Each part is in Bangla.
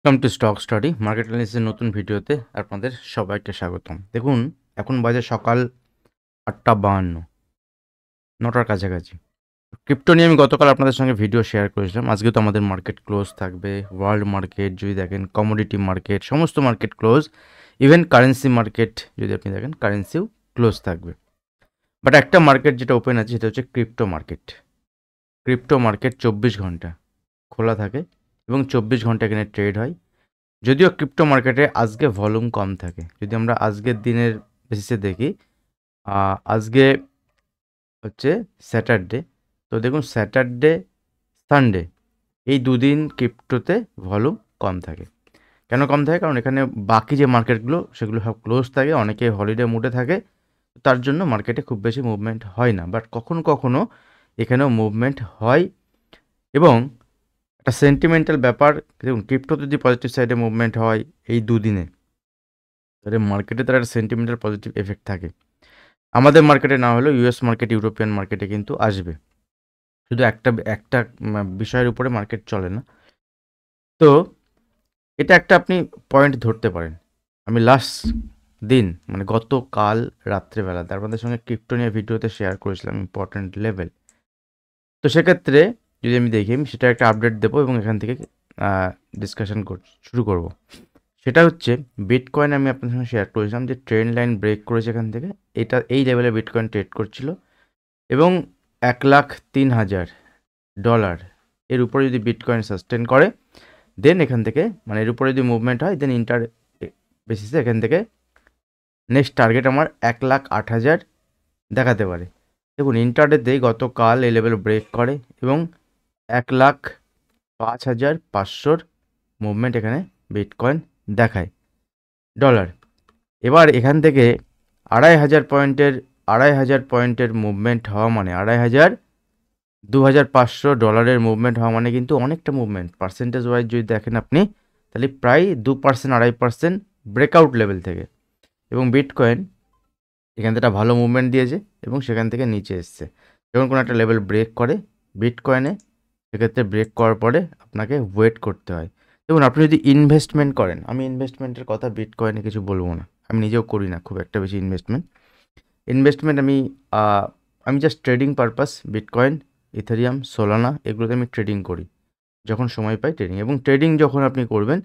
Welcome to stock study market অ্যানালিসিসের নতুন ভিডিওতে আপনাদের সবাইকে স্বাগতম। দেখুন, এখন বাজে সকাল 8:52, 9টার কাছাকাছি। ক্রিপ্টো নিয়ে আমি গতকাল আপনাদের সঙ্গে ভিডিও শেয়ার করেছিলাম। আজকে তো আমাদের মার্কেট ক্লোজ থাকবে। ওয়ার্ল্ড মার্কেট যদি দেখেন, কমোডিটি মার্কেট, সমস্ত market close. Even currency market যদি আপনি দেখেন, কারেন্সিও ক্লোজ থাকবে। বাট একটা মার্কেট যেটা ওপেন আছে সেটা হচ্ছে ক্রিপ্টো মার্কেট। ক্রিপ্টো মার্কেট 24 ঘন্টা খোলা থাকে এবং 24 ঘন্টা এখানে ট্রেড হয়। যদিও ক্রিপ্টো মার্কেটে আজকে ভলিউম কম থাকে। যদি আমরা আজকের দিনের বেসিসে দেখি, আজকে হচ্ছে স্যাটারডে। তো দেখুন, স্যাটারডে, সানডে এই দুদিন ক্রিপ্টোতে ভলিউম কম থাকে। কেন কম থাকে? কারণ এখানে বাকি যে মার্কেটগুলো সেগুলো সব ক্লোজ থাকে, অনেকে হলিডে মুডে থাকে। তার জন্য মার্কেটে খুব বেশি মুভমেন্ট হয় না। বাট কখনো কখনো এখানেও মুভমেন্ট হয়। এবং একটা সেন্টিমেন্টাল ব্যাপার, দেখুন ক্রিপ্টো যদি পজিটিভ সাইডে মুভমেন্ট হয় এই দুদিনে, তাহলে মার্কেটে তার একটা সেন্টিমেন্টাল পজিটিভ এফেক্ট থাকে। আমাদের মার্কেটে না হলেও ইউএস মার্কেট, ইউরোপিয়ান মার্কেটে কিন্তু আসবে। শুধু একটা একটা বিষয়ের উপরে মার্কেট চলে না। তো এটা একটা আপনি পয়েন্ট ধরতে পারেন। আমি লাস্ট দিন মানে গতকাল রাত্রেবেলা আপনাদের সঙ্গে ক্রিপ্টো নিয়ে ভিডিওতে শেয়ার করেছিলাম ইম্পর্ট্যান্ট লেভেল। তো সেক্ষেত্রে যদি আমি দেখি, আমি সেটা একটা আপডেট দেবো এবং এখান থেকে ডিসকাশন শুরু করব। সেটা হচ্ছে বিটকয়েন। আমি আপনাদের সঙ্গে শেয়ার করেছিলাম যে ট্রেন্ড লাইন ব্রেক করেছে এখান থেকে। এই লেভেলে বিটকয়েন ট্রেড করছিল এবং $1,03,000 এর উপরে যদি বিটকয়েন সাস্টেন করে, দেন এখান থেকে মানে এর উপরে যদি মুভমেন্ট হয়, দেন ইন্টার বেসিসে এখান থেকে নেক্সট টার্গেট আমার 1,08,000 দেখাতে পারে। দেখুন, ইন্টারডেতেই গতকাল এই লেভেল ব্রেক করে এবং 1,05,500 মুভমেন্ট এখানে বিটকয়েন দেখায় ডলার। এবার এখান থেকে 2,500 পয়েন্টের মুভমেন্ট হওয়া মানে 2,500 ডলারের মুভমেন্ট হওয়া মানে কিন্তু অনেকটা মুভমেন্ট। পার্সেন্টেজ ওয়াইজ যদি দেখেন আপনি, তাহলে প্রায় 2%, 2.5% ব্রেকআউট লেভেল থেকে। এবং বিটকয়েন এখান থেকে একটা ভালো মুভমেন্ট দিয়েছে এবং সেখান থেকে নিচে এসছে। যখন কোনো একটা লেভেল ব্রেক করে বিটকয়েনে, সেক্ষেত্রে ব্রেক করার পরে আপনাকে ওয়েট করতে হয়। দেখুন, আপনি যদি ইনভেস্টমেন্ট করেন, আমি ইনভেস্টমেন্টের কথা বিটকয়েনে কিছু বলবো না, আমি নিজেও করি না খুব একটা বেশি ইনভেস্টমেন্ট আমি just trading purpose bitcoin, Ethereum, Solana এগুলোতে আমি ট্রেডিং করি যখন সময় পাই ট্রেডিং। এবং ট্রেডিং যখন আপনি করবেন,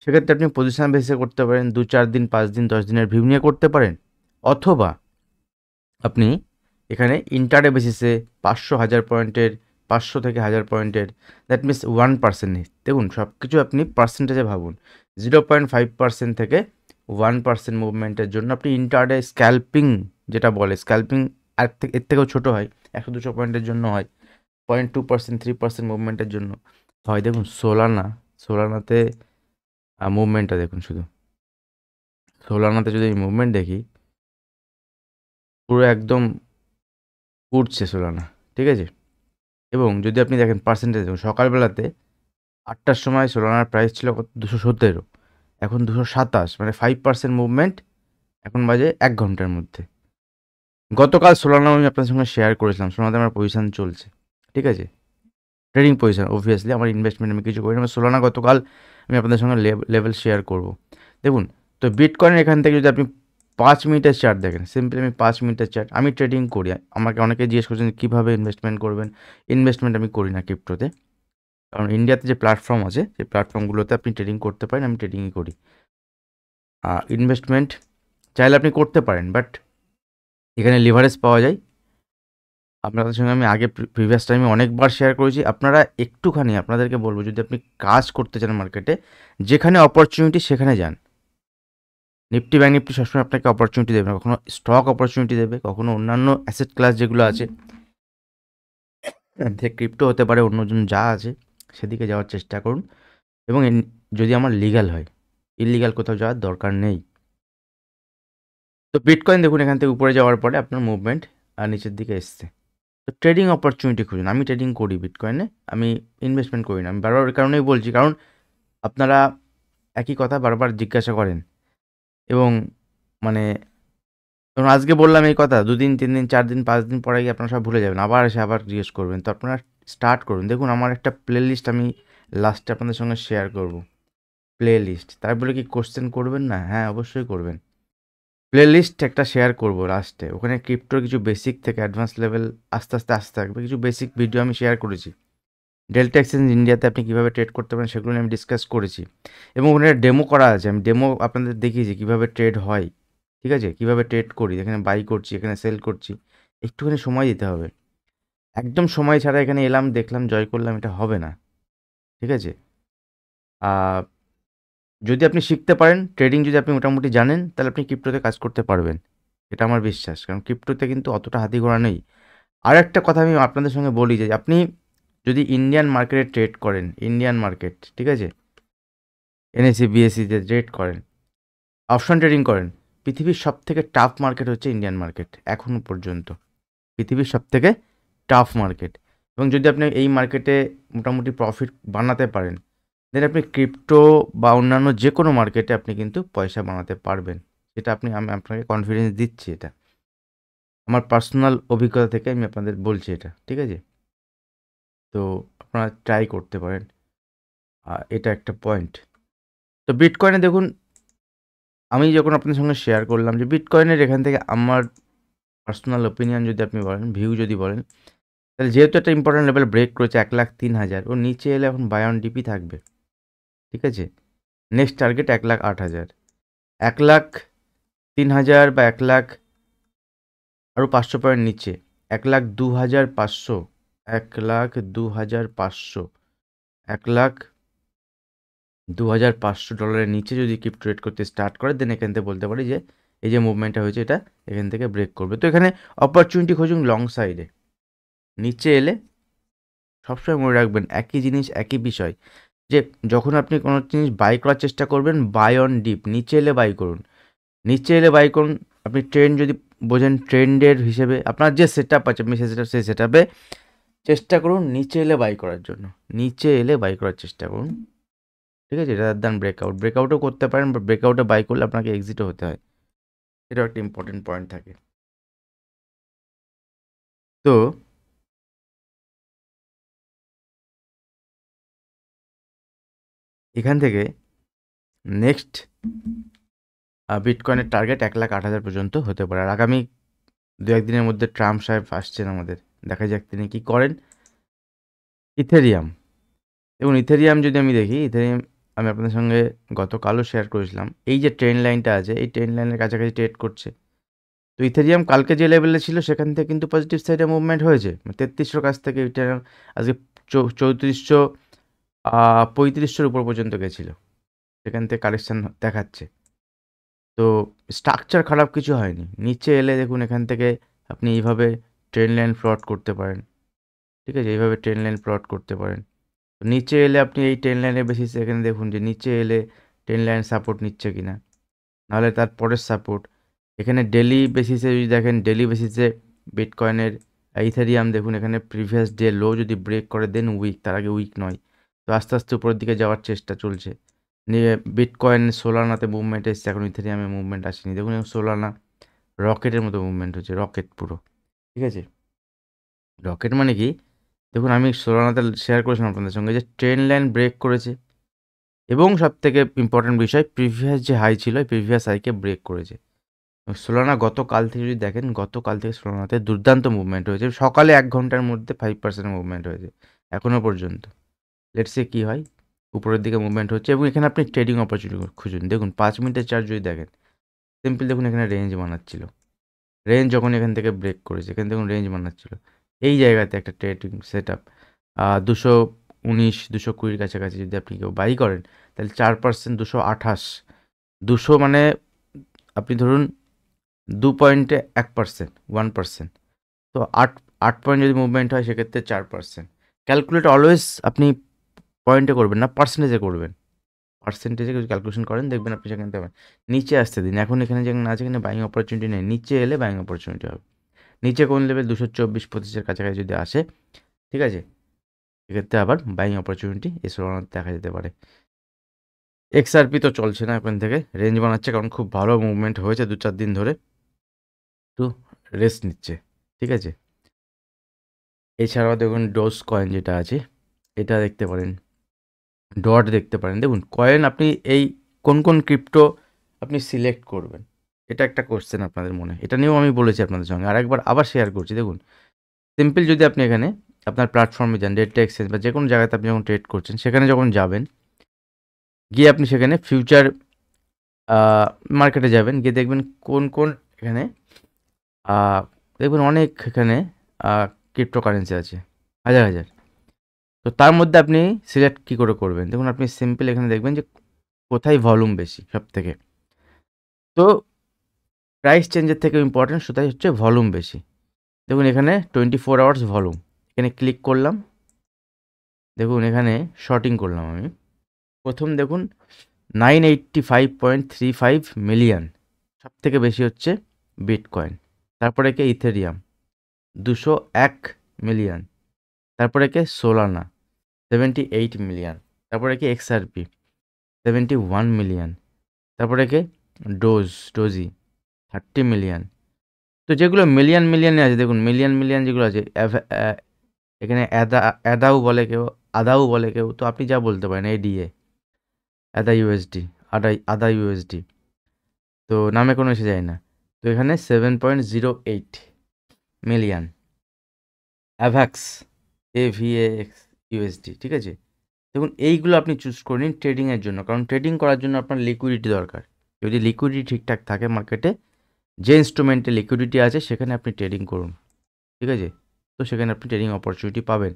সেক্ষেত্রে আপনি পজিশন বেসে করতে পারেন, 2-4 দিন, 5 দিন, 10 দিনের ভিউ নিয়ে করতে পারেন। অথবা আপনি এখানে ইন্টারডে বেসিসে 500 থেকে 1000 পয়েন্টের, দ্যাট মিনস 1%। দেখুন, সব কিছু আপনি পার্সেন্টেজে ভাবুন। 0.5% থেকে 1% মুভমেন্টের জন্য আপনি ইন্টারডে স্ক্যাল্পিং যেটা বলে, স্ক্যাল্পিং এর থেকেও ছোটো হয়, 100-200 পয়েন্টের জন্য হয়, 0.2%, 3% মুভমেন্টের জন্য হয়। দেখুন সোলানাতে মুভমেন্টটা দেখুন, শুধু সোলানাতে যদি মুভমেন্ট দেখি, পুরো একদম উঠছে সোলানা, ঠিক আছে। এবং যদি আপনি দেখেন পার্সেন্টেজ, দেখুন সকালবেলাতে 8টার সময় সোলানার প্রাইস ছিল 217, এখন 227, মানে 5% মুভমেন্ট এখন বাজে 1 ঘন্টার মধ্যে। গতকাল সোলানা আমি আপনার সঙ্গে শেয়ার করেছিলাম, সোলানাতে আমার পজিশান চলছে, ঠিক আছে, ট্রেডিং পজিশন। অবভিয়াসলি আমার ইনভেস্টমেন্ট আমি কিছু করি না। সোলানা গতকাল আমি আপনাদের সঙ্গে লেভেল শেয়ার করব। দেখুন, তো বিটকয়েন এখান থেকে যদি আপনি 5 মিনিটের চার্ট দেখেন, সিম্পলি আমি 5 মিনিটের চার্ট, আমি ট্রেডিং করি। আমাকে অনেকে জিজ্ঞেস করছেন কীভাবে ইনভেস্টমেন্ট করবেন। ইনভেস্টমেন্ট আমি করি না ক্রিপ্টোতে, কারণ ইন্ডিয়াতে যে প্ল্যাটফর্ম আছে সেই প্ল্যাটফর্মগুলোতে আপনি ট্রেডিং করতে পারেন, আমি ট্রেডিংই করি। ইনভেস্টমেন্ট চাইলে আপনি করতে পারেন, বাট এখানে লিভারেজ পাওয়া যায়। আপনাদের সঙ্গে আমি আগে প্রিভিয়াস টাইমে অনেকবার শেয়ার করেছি। আপনারা একটুখানি, আপনাদেরকে বলবো, যদি আপনি কাজ করতে চান মার্কেটে, যেখানে অপরচুনিটি সেখানে যান। নিফটি, ব্যাঙ্ক নিফটি সবসময় আপনাকে অপরচুনিটি দেবে না, কখনো স্টক অপরচুনিটি দেবে, কখনো অন্যান্য অ্যাসেট ক্লাস যেগুলো আছে, যে ক্রিপ্টো হতে পারে, অন্যজন যা আছে সেদিকে যাওয়ার চেষ্টা করুন। এবং যদি আমার লিগ্যাল হয়, ইলিগাল কোথাও যাওয়ার দরকার নেই। তো বিটকয়েন দেখুন, এখান থেকে উপরে যাওয়ার পরে আপনার মুভমেন্ট আর নিচের দিকে এসছে। তো ট্রেডিং অপরচুনিটি খুঁজুন। আমি ট্রেডিং করি বিটকয়েনে, আমি ইনভেস্টমেন্ট করি না। আমি বারবার ওই কারণেই বলছি, কারণ আপনারা একই কথা বারবার জিজ্ঞাসা করেন এবং মানে ধরুন আজকে বললাম এই কথা, 2 দিন, 3 দিন, 4 দিন, 5 দিন পরে গিয়ে আপনারা সব ভুলে যাবেন, আবার এসে আবার জিজ্ঞেস করবেন। তো আপনারা স্টার্ট করুন। দেখুন, আমার একটা প্লে লিস্ট আমি লাস্টে আপনাদের সঙ্গে শেয়ার করব। প্লে লিস্ট, তাই বলে কি কোশ্চেন করবেন না? হ্যাঁ, অবশ্যই করবেন। প্লে লিস্ট একটা শেয়ার করব লাস্টে, ওখানে ক্রিপ্টোর কিছু বেসিক থেকে অ্যাডভান্স লেভেল আস্তে আস্তে আসতে থাকবে। কিছু বেসিক ভিডিও আমি শেয়ার করেছি। ডেল্টা এক্সচেঞ্জ ইন্ডিয়াতে আপনি কীভাবে ট্রেড করতে পারেন সেগুলো নিয়ে আমি ডিসকাস করেছি, এবং ওখানে ডেমো করা আছে। আমি ডেমো আপনাদের দেখিয়েছি কীভাবে ট্রেড হয়, ঠিক আছে, কীভাবে ট্রেড করি, এখানে বাই করছি, এখানে সেল করছি। একটুখানি সময় দিতে হবে, একদম সময় ছাড়া এখানে এলাম, দেখলাম, জয় করলাম, এটা হবে না, ঠিক আছে। যদি আপনি শিখতে পারেন, ট্রেডিং যদি আপনি মোটামুটি জানেন, তাহলে আপনি ক্রিপ্টোতে কাজ করতে পারবেন, এটা আমার বিশ্বাস। কারণ ক্রিপ্টোতে কিন্তু অতটা হাতি ঘোড়া নেই। আর একটা কথা আমি আপনাদের সঙ্গে বলি যে আপনি যদি ইন্ডিয়ান মার্কেটে ট্রেড করেন, ইন্ডিয়ান মার্কেট, ঠিক আছে, এনএসসি বিএসসিতে ট্রেড করেন, অপশন ট্রেডিং করেন, পৃথিবীর সব থেকে টাফ মার্কেট হচ্ছে ইন্ডিয়ান মার্কেট এখনও পর্যন্ত, পৃথিবীর সব থেকে টাফ মার্কেট। এবং যদি আপনি এই মার্কেটে মোটামুটি প্রফিট বানাতে পারেন, দেন আপনি ক্রিপ্টো বা অন্যান্য যে কোনো মার্কেটে আপনি কিন্তু পয়সা বানাতে পারবেন। এটা আমি আপনাকে কনফিডেন্স দিচ্ছি, এটা আমার পার্সোনাল অভিজ্ঞতা থেকে আমি আপনাদের বলছি এটা, ঠিক আছে। তো আপনারা ট্রাই করতে পারেন, এটা একটা পয়েন্ট। তো বিটকয়েনে দেখুন, আমি যখন আপনাদের সঙ্গে শেয়ার করলাম যে বিটকয়েনের এখান থেকে আমার পার্সোনাল ওপিনিয়ন যদি আপনি বলেন, ভিউ যদি বলেন, তাহলে যেহেতু একটা ইম্পর্টেন্ট লেভেল ব্রেক করেছে 1,03,000, ও নিচে এলে এখন বাই অন ডিপি থাকবে, ঠিক আছে। নেক্সট টার্গেট 1,08,000, 1,03,000 বা 1,00,000 আরও 500 পয়েন্ট নিচে, 1,02,500, 1,02,500, $1,02,500 নিচে যদি কিপ ট্রেড করতে স্টার্ট করে, দেন এখান থেকে বলতে পারি যে এই যে মুভমেন্টটা হয়েছে এটা এখান থেকে ব্রেক করবে। তো এখানে অপরচুনিটি খুঁজুন লং সাইডে, নিচে এলে সবসময় মনে রাখবেন একই জিনিস, একই বিষয়, যে যখন আপনি কোনো জিনিস বাই করার চেষ্টা করবেন, বাই অন ডিপ, নিচে এলে বাই করুন, নিচে এলে বাই করুন। আপনি ট্রেন্ড যদি বোঝেন, ট্রেন্ডের হিসেবে আপনার যে সেট আপ আছে, আপনি সেই সেট আপে চেষ্টা করুন নিচে এলে বাই করার জন্য, নিচে এলে বাই করার চেষ্টা করুন, ঠিক আছে। রাদার দ্যান ব্রেকআউটও করতে পারেন, বা ব্রেকআউটে বাই করলে আপনাকে এক্সিটও হতে হয়, এটাও একটা ইম্পর্টেন্ট পয়েন্ট থাকে। তো এখান থেকে নেক্সট বিটকয়েনের টার্গেট 1,08,000 পর্যন্ত হতে পারে। আর আগামী 2-1 দিনের মধ্যে ট্রাম্প সাহেব আসছেন আমাদের, দেখা যাক তিনি কী করেন। ইথেরিয়াম, এবং ইথেরিয়াম যদি আমি দেখি, ইথেরিয়াম আমি আপনাদের সঙ্গে গতকালও শেয়ার করেছিলাম, এই যে ট্রেন লাইনটা আছে, এই ট্রেন লাইনের কাছাকাছি ট্রেড করছে। তো ইথেরিয়াম কালকে যে লেভেলে ছিল সেখান থেকে কিন্তু পজিটিভ সাইডে মুভমেন্ট হয়েছে, 3300 কাছ থেকে ইথেরিয়াম আজকে 3435 উপর পর্যন্ত গেছিলো, সেখান থেকে কারেকশান দেখাচ্ছে। তো স্ট্রাকচার খারাপ কিছু হয়নি। নিচে এলে দেখুন এখান থেকে আপনি এইভাবে ট্রেন লাইন প্লট করতে পারেন, ঠিক আছে, এইভাবে ট্রেন লাইন প্লট করতে পারেন। নিচে এলে আপনি এই ট্রেন লাইনের বেসিসে এখানে দেখুন যে নিচে এলে ট্রেন লাইন সাপোর্ট নিচ্ছে কিনা, নাহলে তার পরের সাপোর্ট। এখানে ডেলি বেসিসে যদি দেখেন, ডেলি বেসিসে বিটকয়েনের, ইথেরিয়াম দেখুন এখানে প্রিভিয়াস ডে লো যদি ব্রেক করে, দেন উইক, তার আগে উইক নয়। তো আস্তে আস্তে উপরের দিকে যাওয়ার চেষ্টা চলছে। নিয়ে বিটকয়েন সোলানাতে মুভমেন্ট এসছে, এখন ইথেরিয়ামে মুভমেন্ট আসেনি। দেখুন সোলানা রকেটের মতো মুভমেন্ট হচ্ছে, রকেট পুরো, ঠিক আছে। রকেট মানে কি, দেখুন আমি সোলানাতে শেয়ার করেছিলাম আপনাদের সঙ্গে যে ট্রেন লাইন ব্রেক করেছে, এবং সবথেকে ইম্পর্টেন্ট বিষয়, প্রিভিয়াস যে হাই ছিল, প্রিভিয়াস হাইকে ব্রেক করেছে। সোলানা গতকাল থেকে যদি দেখেন, গতকাল থেকে সোলানাতে দুর্দান্ত মুভমেন্ট হয়েছে। সকালে 1 ঘন্টার মধ্যে 5% মুভমেন্ট হয়েছে এখনও পর্যন্ত। লেটস সে কী হয়, উপরের দিকে মুভমেন্ট হচ্ছে, এবং এখানে আপনি ট্রেডিং অপরচুনিটি খুঁজুন। দেখুন 5 মিনিটের চার্ট যদি দেখেন, সিম্পল দেখুন এখানে রেঞ্জ বানাচ্ছিল, রেঞ্জ যখন এখান থেকে ব্রেক করেছে, এখানে দেখুন রেঞ্জ বানাচ্ছিল, এই জায়গাতে একটা ট্রেডিং সেট আপ 219, 220 কাছাকাছি যদি আপনি কেউ বাই করেন, তাহলে 4%, 228, 200 মানে আপনি ধরুন 2.1%, 1%, তো 8 পয়েন্ট যদি মুভমেন্ট হয় সেক্ষেত্রে 4%। ক্যালকুলেট অলওয়েজ আপনি পয়েন্টে করবেন না, পার্সেন্টেজে করবেন। পার্সেন্টেজে যদি ক্যালকুলেশন করেন, দেখবেন আপনি সেখানে পাবেন। নিচে আসতে দিন, এখন এখানে যেখানে আছে এখানে বাইং অপরচুনিটি নেই, নিচে এলে বাইং অপরচুনিটি হবে। নিচে কোন লেভেল 224-25 কাছাকাছি যদি আসে, ঠিক আছে, সেক্ষেত্রে আবার বাইং অপরচুনিটি এসে দেখা যেতে পারে। XRP তো চলছে না, এখান থেকে রেঞ্জ বানাচ্ছে, কারণ খুব ভালো মুভমেন্ট হয়েছে 2-4 দিন ধরে, একটু রেস্ট নিচ্ছে, ঠিক আছে। এছাড়াও দেখুন ডোজ কয়েন যেটা আছে, এটা দেখতে পারেন, ডট দেখতে পারেন। দেখুন কয়েন আপনি এই কোন কোন ক্রিপ্টো আপনি সিলেক্ট করবেন, এটা একটা কোশ্চেন আপনাদের মনে, এটা নিয়েও আমি বলেছি আপনাদের সঙ্গে, আরেকবার আবার শেয়ার করছি। দেখুন সিম্পল, যদি আপনি এখানে আপনার প্ল্যাটফর্মে যান, ডেটা এক্সচেঞ্জ বা যে কোনো জায়গাতে আপনি যখন ট্রেড করছেন, সেখানে যখন যাবেন, গিয়ে আপনি সেখানে ফিউচার মার্কেটে যাবেন, গিয়ে দেখবেন কোন কোন এখানে দেখবেন অনেক এখানে ক্রিপ্টোকারেন্সি আছে, হাজার হাজার। তো তার মধ্যে আপনি সিলেক্ট কী করে করবেন? দেখুন আপনি সিম্পল এখানে দেখবেন যে কোথায় ভলিউম বেশি সব থেকে। তো প্রাইস চেঞ্জের থেকে ইম্পর্টেন্ট সেটাই হচ্ছে ভলিউম বেশি। দেখুন এখানে 24 আওয়ার্স ভলিউম, এখানে ক্লিক করলাম। দেখুন এখানে শর্টিং করলাম আমি। প্রথম দেখুন 985.35 মিলিয়ন, সব থেকে বেশি হচ্ছে বিটকয়েন। তারপরে কে ইথেরিয়াম 201 মিলিয়ন। তারপরে কে সোলানা 78 মিলিয়ন। তারপরে কে XRP 71 মিলিয়ন। তারপরে কে ডোজি 30 মিলিয়ন। তো যেগুলো মিলিয়ন মিলিয়নে আছে, দেখুন মিলিয়ন মিলিয়ন যেগুলো আছে, এখানে অ্যাদাও বলে কেউ, আদাও বলে কেউ, তো আপনি যা বলতে পারেন, ADA, আদা ইউএসডি, আদা ইউএসডি, তো নামে কোনো এসে যায় না। তো এখানে 7.08 মিলিয়ন। অ্যাভাক্স, AVAX ইউএসডি, ঠিক আছে। দেখুন এইগুলো আপনি চুজ করে নিন ট্রেডিংয়ের জন্য, কারণ ট্রেডিং করার জন্য আপনার লিকুইডিটি দরকার। যদি লিকুইডিটি ঠিকঠাক থাকে মার্কেটে, যে ইনস্ট্রুমেন্টে লিকুইডিটি আছে সেখানে আপনি ট্রেডিং করুন, ঠিক আছে। তো সেখানে আপনি ট্রেডিং অপরচুনিটি পাবেন।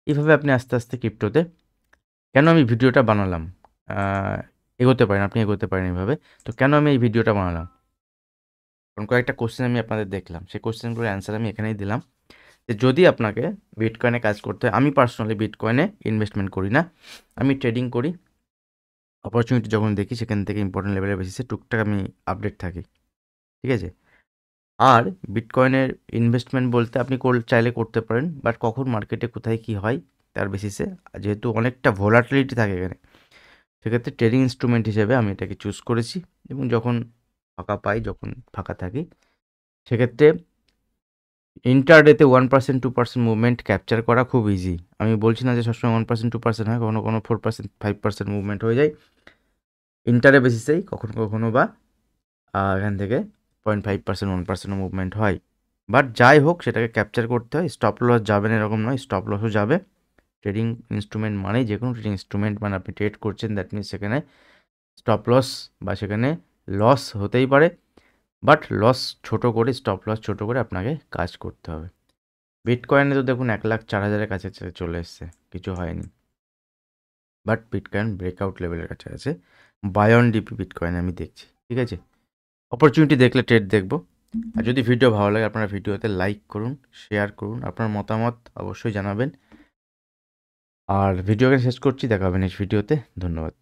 এইভাবে আপনি আস্তে আস্তে ক্রিপ্টোতে, কেন আমি ভিডিওটা বানালাম, এগোতে পারেন, আপনি এগোতে পারেন এইভাবে। তো কেন আমি এই ভিডিওটা বানালাম, কারণ কয়েকটা কোশ্চেন আমি আপনাদের দেখলাম, সেই কোশ্চেনগুলোর অ্যান্সার আমি এখানেই দিলাম। যে যদি আপনাকে বিটকয়েনে কাজ করতে হয়, আমি পার্সোনালি বিটকয়েনে ইনভেস্টমেন্ট করি না, আমি ট্রেডিং করি। অপরচুনিটি যখন দেখি সেখান থেকে ইম্পর্টেন্ট লেভেলের বেসিসে টুকটাক আমি আপডেট থাকি, ঠিক আছে। আর বিটকয়েনের ইনভেস্টমেন্ট বলতে আপনি চাইলে করতে পারেন, বাট কখন মার্কেটে কোথায় কী হয় তার বেসিসে, যেহেতু অনেকটা ভোলাটিলিটি থাকে এখানে, সেক্ষেত্রে ট্রেডিং ইনস্ট্রুমেন্ট হিসেবে আমি এটাকে চুজ করেছি। এবং যখন ফাঁকা পাই, যখন ফাঁকা থাকি, সেক্ষেত্রে ইন্টারডেতে 1% 2% মুভমেন্ট ক্যাপচার করা খুব ইজি। আমি বলছি না যে সবসময় 1% 2% হয়, কখনো কোনো 4% 5% মুভমেন্ট হয়ে যায় ইন্টারে বেসিসেই, কখনো কখনো বা এখান থেকে 0.5% 1%ও মুভমেন্ট হয়। বাট যাই হোক, সেটাকে ক্যাপচার করতে হয়। স্টপ লস যাবে না এরকম নয়, স্টপ লসও যাবে। ট্রেডিং ইনস্ট্রুমেন্ট মানেই, যে কোনো ট্রেডিং ইনস্ট্রুমেন্ট মানে আপনি ট্রেড করছেন, দ্যাট মিনস সেখানে স্টপ লস বা সেখানে লস হতেই পারে, বাট লস ছোটো করে, স্টপ লস ছোটো করে আপনাকে কাজ করতে হবে। বিটকয়েনে তো দেখুন 1,04,000-এর কাছে চলে এসছে, কিছু হয়নি। বাট বিটকয়েন ব্রেকআউট লেভেলের কাছে আছে। বায়ন ডিপি বিটকয়েন আমি দেখছি, ঠিক আছে। অপরচুনিটি দেখলে ট্রেড দেখব। আর যদি ভিডিও ভালো লাগে, আপনারা ভিডিওতে লাইক করুন, শেয়ার করুন, আপনার মতামত অবশ্যই জানাবেন। আর ভিডিওকে শেষ করছি, দেখা হবে নেক্সট ভিডিওতে। ধন্যবাদ।